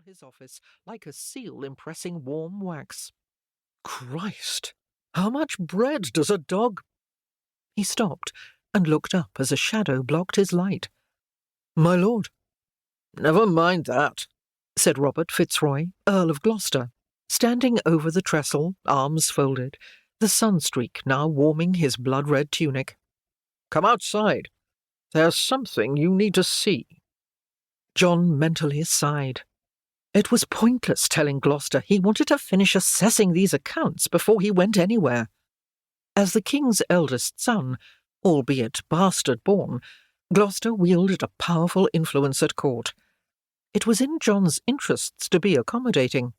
his office like a seal impressing warm wax. "Christ! How much bread does a dog—" He stopped and looked up as a shadow blocked his light. "My lord." "Never mind that," said Robert Fitzroy, Earl of Gloucester, standing over the trestle, arms folded, the sunstreak now warming his blood-red tunic. "Come outside. There's something you need to see." John mentally sighed. It was pointless telling Gloucester he wanted to finish assessing these accounts before he went anywhere. As the king's eldest son, albeit bastard-born, Gloucester wielded a powerful influence at court. It was in John's interests to be accommodating.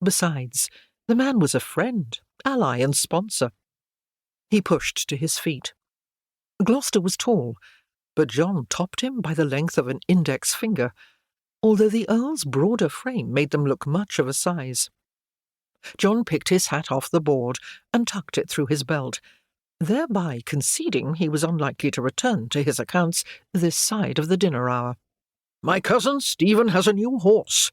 Besides, the man was a friend, ally and sponsor. He pushed to his feet. Gloucester was tall, but John topped him by the length of an index finger, although the Earl's broader frame made them look much of a size. John picked his hat off the board and tucked it through his belt, thereby conceding he was unlikely to return to his accounts this side of the dinner hour. "My cousin Stephen has a new horse."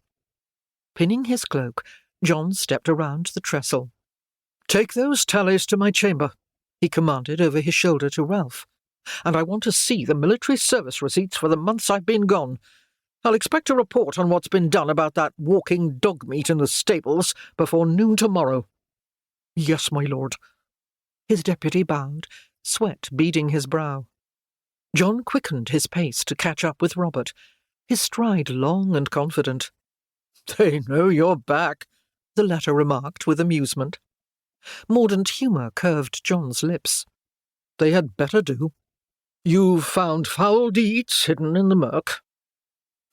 Pinning his cloak, John stepped around the trestle. "Take those tallies to my chamber," he commanded over his shoulder to Ralph, "and I want to see the military service receipts for the months I've been gone. I'll expect a report on what's been done about that walking dog meat in the stables before noon tomorrow." "Yes, my lord." His deputy bowed, sweat beading his brow. John quickened his pace to catch up with Robert, his stride long and confident. "They know you're back," the latter remarked with amusement. Mordant humour curved John's lips. "They had better do. You've found foul deeds hidden in the murk."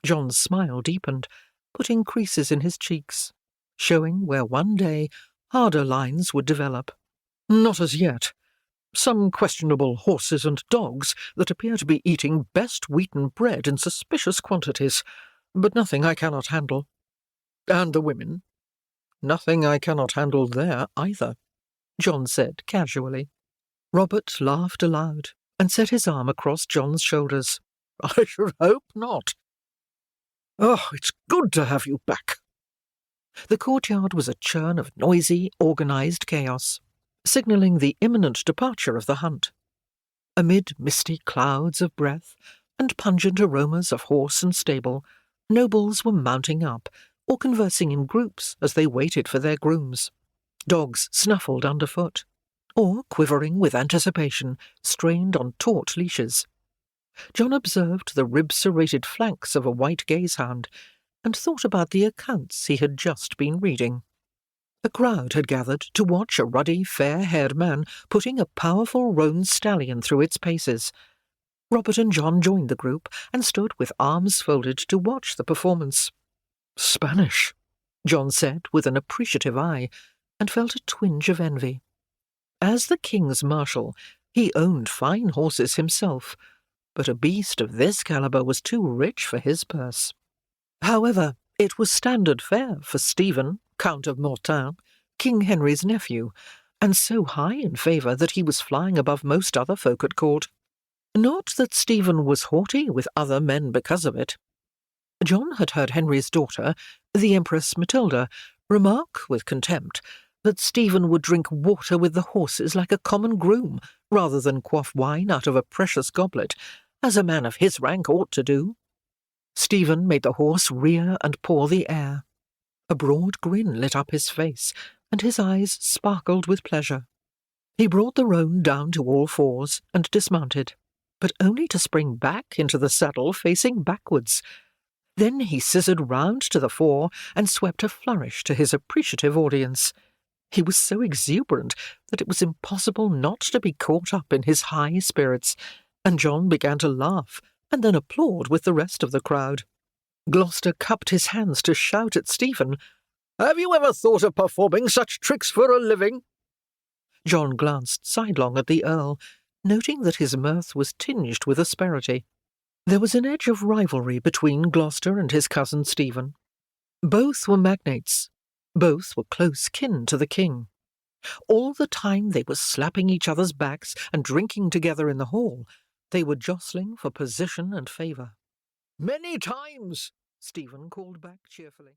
John's smile deepened, putting creases in his cheeks, showing where one day harder lines would develop. "Not as yet. Some questionable horses and dogs that appear to be eating best wheaten bread in suspicious quantities, but nothing I cannot handle. And the women? Nothing I cannot handle there either," John said casually. Robert laughed aloud and set his arm across John's shoulders. "I should hope not. Oh, it's good to have you back." The courtyard was a churn of noisy, organised chaos, signalling the imminent departure of the hunt. Amid misty clouds of breath and pungent aromas of horse and stable, nobles were mounting up or conversing in groups as they waited for their grooms. Dogs snuffled underfoot, or, quivering with anticipation, strained on taut leashes. John observed the rib-serrated flanks of a white gazehound and thought about the accounts he had just been reading. A crowd had gathered to watch a ruddy, fair-haired man putting a powerful roan stallion through its paces. Robert and John joined the group and stood with arms folded to watch the performance. "Spanish," John said with an appreciative eye, and felt a twinge of envy. As the king's marshal, he owned fine horses himself, but a beast of this calibre was too rich for his purse. However, it was standard fare for Stephen, Count of Mortain, King Henry's nephew, and so high in favour that he was flying above most other folk at court. Not that Stephen was haughty with other men because of it. John had heard Henry's daughter, the Empress Matilda, remark with contempt that Stephen would drink water with the horses like a common groom, rather than quaff wine out of a precious goblet, as a man of his rank ought to do. Stephen made the horse rear and paw the air. A broad grin lit up his face, and his eyes sparkled with pleasure. He brought the roan down to all fours and dismounted, but only to spring back into the saddle facing backwards. Then he scissored round to the fore and swept a flourish to his appreciative audience. He was so exuberant that it was impossible not to be caught up in his high spirits, and John began to laugh and then applaud with the rest of the crowd. Gloucester cupped his hands to shout at Stephen, "Have you ever thought of performing such tricks for a living?" John glanced sidelong at the Earl, noting that his mirth was tinged with asperity. There was an edge of rivalry between Gloucester and his cousin Stephen. Both were magnates. Both were close kin to the king. All the time they were slapping each other's backs and drinking together in the hall, they were jostling for position and favour. "Many times," Stephen called back cheerfully.